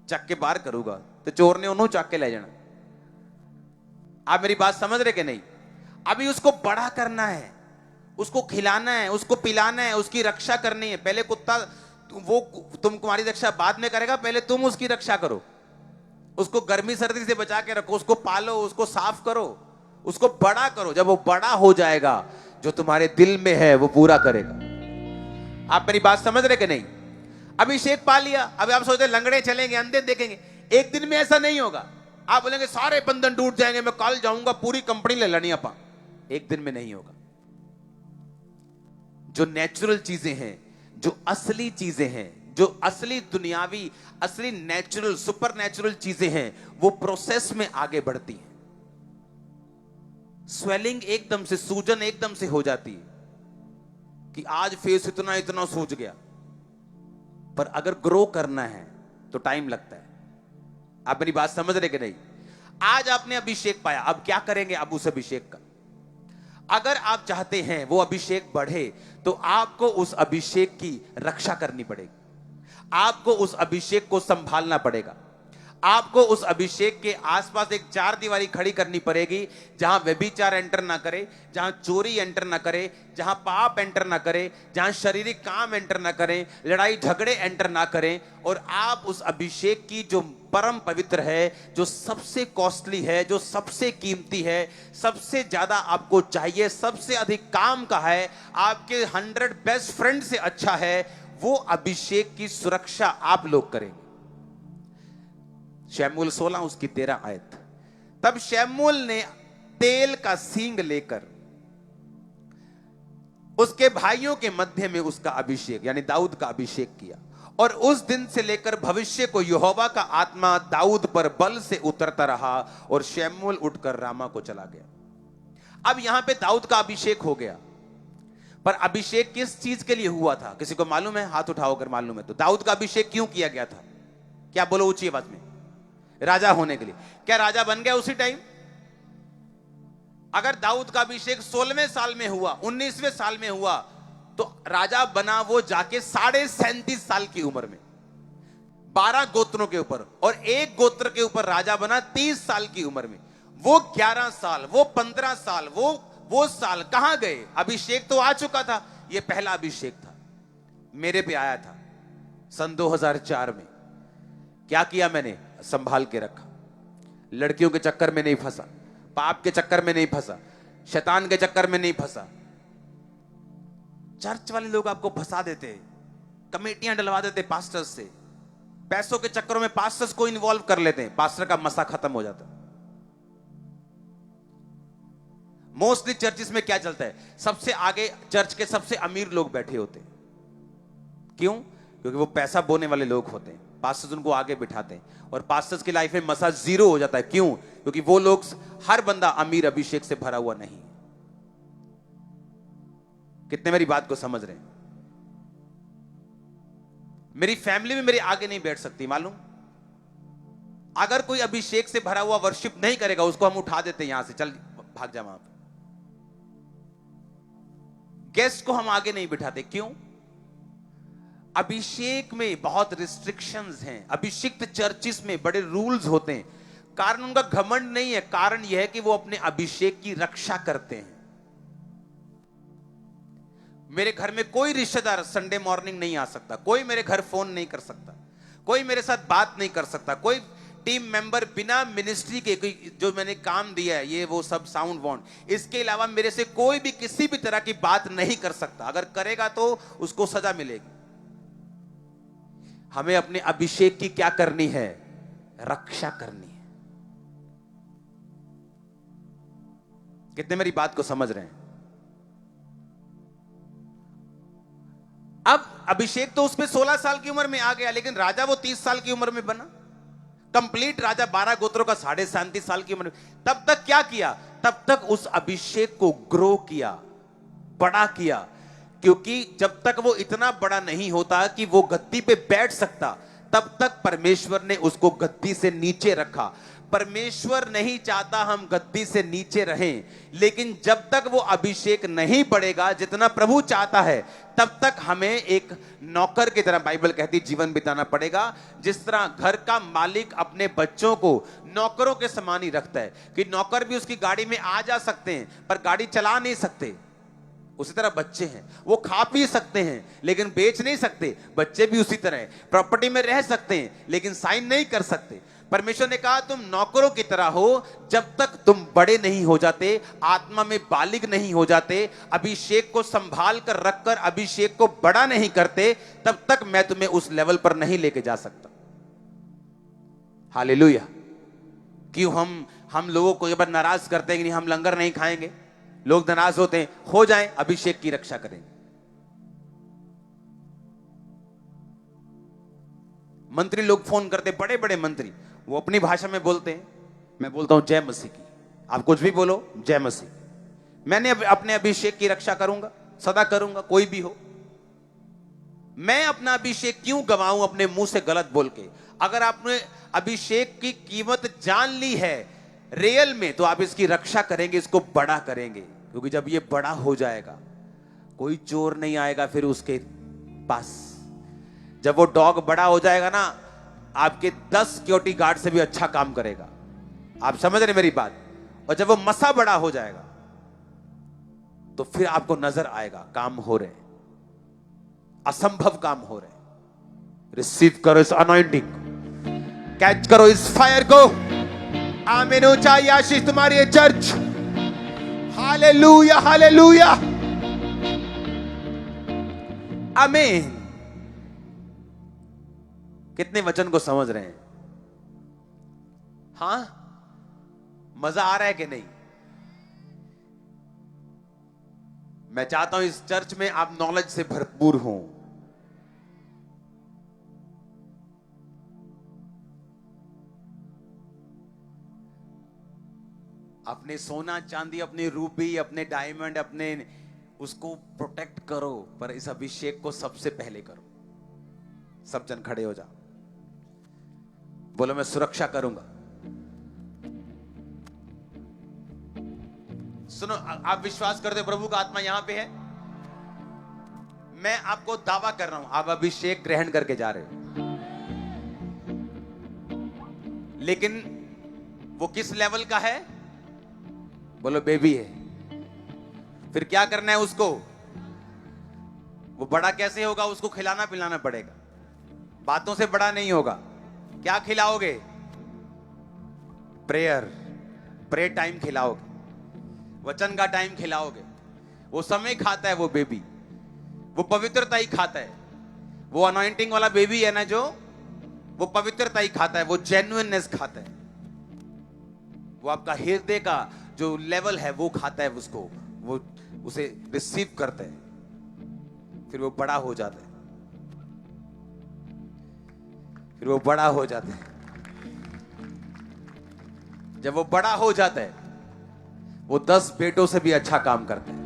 चक के बाहर करूंगा, तो चोर ने उन्होंने चक के ले जाना। आप मेरी बात समझ रहे कि नहीं? अभी उसको बड़ा करना है, उसको खिलाना है, उसको पिलाना है, उसकी रक्षा करनी है। पहले कुत्ता वो तुम्हारी रक्षा बाद में करेगा, पहले तुम उसकी रक्षा करो, उसको गर्मी सर्दी से बचा के रखो, उसको पालो, उसको साफ करो, उसको बड़ा करो। जब वो बड़ा हो जाएगा, जो तुम्हारे दिल में है वो पूरा करेगा। आप मेरी बात समझ रहे कि नहीं? अभिषेक पा लिया, अभी आप सोचते लंगड़े चलेंगे, अंधे देखेंगे, एक दिन में ऐसा नहीं होगा। आप बोलेंगे सारे बंधन टूट जाएंगे, मैं कल जाऊंगा पूरी कंपनी ले लेनी अपा, एक दिन में नहीं होगा। जो नेचुरल चीजें हैं, जो असली चीजें हैं, जो असली दुनियावी, असली नेचुरल सुपर नेचुरल चीजें हैं, वो प्रोसेस में आगे बढ़ती हैं। स्वेलिंग एकदम से, सूजन एकदम से हो जाती है कि आज फेस इतना इतना सूज गया, पर अगर ग्रो करना है तो टाइम लगता है। आप मेरी बात समझ रहे कि नहीं? आज आपने अभिषेक पाया, अब क्या करेंगे? अब उस अभिषेक का अगर आप चाहते हैं वो अभिषेक बढ़े, तो आपको उस अभिषेक की रक्षा करनी पड़ेगी, आपको उस अभिषेक को संभालना पड़ेगा, आपको उस अभिषेक के आसपास एक चार दीवारी खड़ी करनी पड़ेगी, जहां व्यभिचार एंटर ना करे, जहां चोरी एंटर ना करे, जहां पाप एंटर ना करे, जहां शारीरिक काम एंटर ना करें, लड़ाई झगड़े एंटर ना करें। और आप उस अभिषेक की जो परम पवित्र है, जो सबसे कॉस्टली है, जो सबसे कीमती है, सबसे ज्यादा आपको चाहिए, सबसे अधिक काम का है, आपके 100 बेस्ट फ्रेंड से अच्छा है, वो अभिषेक की सुरक्षा आप लोग करेंगे। शमूएल 16 उसकी 13 आयत। तब शमूएल ने तेल का सींग लेकर उसके भाइयों के मध्य में उसका अभिषेक यानी दाऊद का अभिषेक किया, और उस दिन से लेकर भविष्य को यहोवा का आत्मा दाऊद पर बल से उतरता रहा, और शमूएल उठकर रामा को चला गया। अब यहां पे दाऊद का अभिषेक हो गया, पर अभिषेक किस चीज के लिए हुआ था? किसी को मालूम है? हाथ उठाओ अगर मालूम है तो। दाऊद का अभिषेक क्यों किया गया था? क्या बोलो ऊंची आवाज में? राजा होने के लिए। क्या राजा बन गया उसी टाइम? अगर दाऊद का अभिषेक 16वें साल में हुआ, 19वें साल में हुआ, तो राजा बना वो जाके 37.5 साल की उम्र में, 12 गोत्रों के ऊपर, और एक गोत्र के ऊपर राजा बना 30 साल की उम्र में। वो 11 साल, वो 15 साल, वो साल कहां गए? अभिषेक तो आ चुका था। ये पहला अभिषेक था, मेरे पे आया था सन 2004 में। क्या किया मैंने? संभाल के रखा, लड़कियों के चक्कर में नहीं फंसा, पाप के चक्कर में नहीं फंसा, शैतान के चक्कर में नहीं फंसा। चर्च वाले लोग आपको फंसा देते, कमेटियां डलवा देते पास्टर्स से, पैसों के चक्करों में पास्टर्स को इन्वॉल्व कर लेते हैं, पास्टर का मसा खत्म हो जाता है। मोस्टली चर्चिस में क्या चलता है, सबसे आगे चर्च के सबसे अमीर लोग बैठे होते हैं। क्यों? क्योंकि वो पैसा बोने वाले लोग होते हैं, पास्टर्स उनको आगे बिठाते हैं और पास्टर्स की लाइफ में मसा जीरो हो जाता है। क्यों? क्योंकि वो लोग, हर बंदा अमीर अभिषेक से भरा हुआ नहीं। कितने मेरी बात को समझ रहे हैं? मेरी फैमिली में मेरे आगे नहीं बैठ सकती, मालूम? अगर कोई अभिषेक से भरा हुआ वर्शिप नहीं करेगा, उसको हम उठा देते हैं यहां से, चल भाग जा वहां पे। गेस्ट को हम आगे नहीं बिठाते। क्यों? अभिषेक में बहुत रिस्ट्रिक्शंस हैं, अभिषिक्त चर्चिस में बड़े रूल्स होते हैं। कारण उनका घमंड नहीं है, कारण यह है कि वो अपने अभिषेक की रक्षा करते हैं। मेरे घर में कोई रिश्तेदार संडे मॉर्निंग नहीं आ सकता, कोई मेरे घर फोन नहीं कर सकता, कोई मेरे साथ बात नहीं कर सकता, कोई टीम मेंबर बिना मिनिस्ट्री के, जो मैंने काम दिया है, ये वो सब साउंड वाउंड, इसके अलावा मेरे से कोई भी किसी भी तरह की बात नहीं कर सकता। अगर करेगा तो उसको सजा मिलेगी। हमें अपने अभिषेक की क्या करनी है? रक्षा करनी है। कितने मेरी बात को समझ रहे हैं? अब अभिषेक तो उसमें 16 साल की उम्र में आ गया, लेकिन राजा वो 30 साल की उम्र में बना, कंप्लीट राजा, 12 गोत्रों का 37.5 साल की उम्र में। तब तक क्या किया? तब तक उस अभिषेक को ग्रो किया, बड़ा किया, क्योंकि जब तक वो इतना बड़ा नहीं होता कि वो गद्दी पे बैठ सकता, तब तक परमेश्वर ने उसको गद्दी से नीचे रखा। परमेश्वर नहीं चाहता हम गद्दी से नीचे रहें, लेकिन जब तक वो अभिषेक नहीं बढ़ेगा जितना प्रभु चाहता है, तब तक हमें एक नौकर की तरह, बाइबल कहती, जीवन बिताना पड़ेगा। जिस तरह घर का मालिक अपने बच्चों को नौकरों के समान ही रखता है, कि नौकर भी उसकी गाड़ी में आ जा सकते हैं पर गाड़ी चला नहीं सकते, उसी तरह बच्चे हैं, वो खा पी सकते हैं लेकिन बेच नहीं सकते। बच्चे भी उसी तरह प्रॉपर्टी में रह सकते हैं लेकिन साइन नहीं कर सकते। परमेश्वर ने कहा तुम नौकरों की तरह हो, जब तक तुम बड़े नहीं हो जाते, आत्मा में बालिग नहीं हो जाते, अभिषेक को संभाल कर रखकर अभिषेक को बड़ा नहीं करते, तब तक मैं तुम्हें उस लेवल पर नहीं लेके जा सकता। हालेलुया। क्यों हम लोगों को एक बार नाराज करते हैं कि नहीं, हम लंगर नहीं खाएंगे, लोग नाराज होते हैं, हो जाएं, अभिषेक की रक्षा करेंगे। मंत्री लोग फोन करते, बड़े बड़े मंत्री, वो अपनी भाषा में बोलते हैं, मैं बोलता हूं जय मसीह की, आप कुछ भी बोलो, जय मसीह। मैंने अपने अभिषेक की रक्षा करूंगा, सदा करूंगा, कोई भी हो। मैं अपना अभिषेक क्यों गवाऊं अपने मुंह से गलत बोल के? अगर आपने अभिषेक की कीमत जान ली है रियल में, तो आप इसकी रक्षा करेंगे, इसको बड़ा करेंगे, क्योंकि जब ये बड़ा हो जाएगा कोई चोर नहीं आएगा फिर उसके पास। जब वो डॉग बड़ा हो जाएगा ना, आपके 10 सिक्योरिटी गार्ड से भी अच्छा काम करेगा। आप समझ रहे मेरी बात? और जब वो मसा बड़ा हो जाएगा तो फिर आपको नजर आएगा काम हो रहे, असंभव काम हो रहे। रिसीव करो इस अनॉइंटिंग, कैच करो इस फायर को। आमीन। ऊंचाई आशीष तुम्हारी है चर्च। हालेलुया, हालेलुया, आमीन। कितने वचन को समझ रहे हैं? हां, मजा आ रहा है कि नहीं? मैं चाहता हूं इस चर्च में आप नॉलेज से भरपूर हों। अपने सोना चांदी, अपने रूबी, अपने डायमंड, अपने उसको प्रोटेक्ट करो, पर इस अभिषेक को सबसे पहले करो। सब जन खड़े हो जाओ, बोलो मैं सुरक्षा करूंगा। सुनो, आप विश्वास करते हो प्रभु का आत्मा यहां पे है? मैं आपको दावा कर रहा हूं, आप अभिषेक ग्रहण करके जा रहे हो, लेकिन वो किस लेवल का है? बोलो बेबी है। फिर क्या करना है उसको? वो बड़ा कैसे होगा? उसको खिलाना पिलाना पड़ेगा, बातों से बड़ा नहीं होगा। क्या खिलाओगे? प्रेयर, प्रे टाइम खिलाओगे, वचन का टाइम खिलाओगे, वो समय खाता है वो बेबी, वो पवित्रता ही खाता है। वो अनॉइंटिंग वाला बेबी है ना, जो वो पवित्रता ही खाता है, वो जेन्युइननेस खाता है, वो आपका हृदय का जो लेवल है वो खाता है, उसको वो उसे रिसीव करता है, फिर वो बड़ा हो जाता है, फिर वो बड़ा हो जाता है। जब वो बड़ा हो जाता है, वो 10 बेटों से भी अच्छा काम करता है।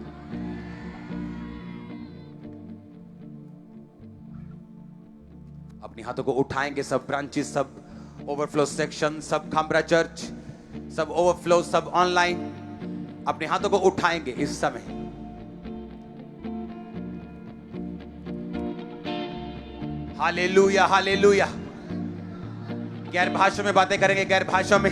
अपनी हाथों को उठाएंगे सब ब्रांचेस, सब ओवरफ्लो सेक्शन, सब खामरा चर्च, सब ओवरफ्लो, सब ऑनलाइन, अपने हाथों को उठाएंगे इस समय। Hallelujah, hallelujah. गैर भाषा में बातें करेंगे, गैर भाषा में।